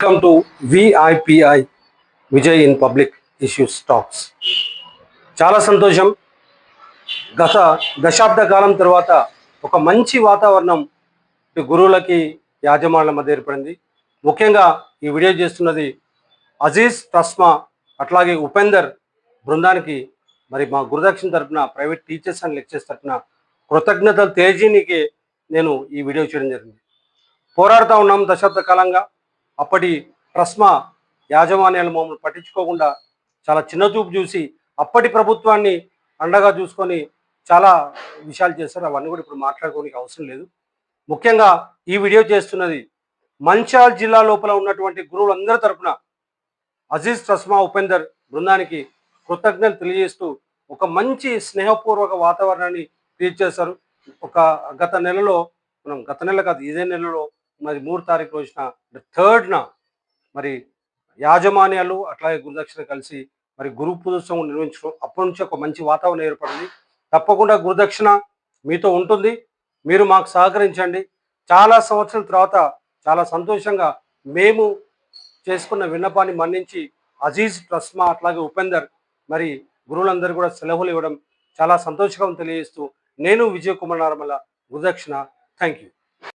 Welcome to విఐపిఐ Vijay in public issues talks. చాలా సంతోషం. గత దశాబ్ద కాలం తర్వాత ఒక మంచి వాతావరణం గురువులకి యాజమాన్యాల మధ్య ఏర్పడింది. ముఖ్యంగా ఈ వీడియో చేస్తున్నది అజీజ్ ట్రస్మా అట్లాగే ఉపేందర్ బృందానికి మరి మా గురుదక్షిణ తరపున ప్రైవేట్ టీచర్స్ అండ్ లెక్చర్స్ తరపున కృతజ్ఞతలు తెలియజేయడానికి నేను ఈ వీడియో చేయడం జరిగింది. పోరాడుతూ ఉన్నాం దశాబ్ద కాలంగా. అప్పటి ట్రస్మా యాజమాన్యాలు మమ్మల్ని పట్టించుకోకుండా చాలా చిన్న చూపు చూసి అప్పటి ప్రభుత్వాన్ని అండగా చూసుకొని చాలా విషయాలు చేస్తారు. అవన్నీ కూడా ఇప్పుడు మాట్లాడుకోవడానికి అవసరం లేదు. ముఖ్యంగా ఈ వీడియో చేస్తున్నది మంచిర్యాల జిల్లా లోపల ఉన్నటువంటి గురువులందరి తరపున అజీజ్ ట్రస్మా ఉపేందర్ బృందానికి కృతజ్ఞతలు తెలియజేస్తూ ఒక మంచి స్నేహపూర్వక వాతావరణాన్ని క్రియేట్ చేశారు. గత నెలలో గత నెల కాదు, ఇదే నెలలో మరి 3 తారీఖు రోజున 3rd మరి యాజమాన్యాలు అట్లాగే గురుదక్షిణ కలిసి మరి గురు పూజోత్సవం నిర్వహించడం. అప్పటి నుంచి ఒక మంచి వాతావరణం ఏర్పడింది. తప్పకుండా గురుదక్షిణ మీతో ఉంటుంది. మీరు మాకు సహకరించండి. చాలా సంవత్సరాల తర్వాత చాలా సంతోషంగా మేము చేసుకున్న విన్నపాన్ని మన్నించి అజీజ్ ట్రస్మా అట్లాగే ఉపేందర్ మరి గురువులందరూ కూడా సెలవులు ఇవ్వడం చాలా సంతోషంగా తెలియజేస్తూ నేను విజయ్ కుమార్ నార్మల గురుదక్షిణ. Thank you.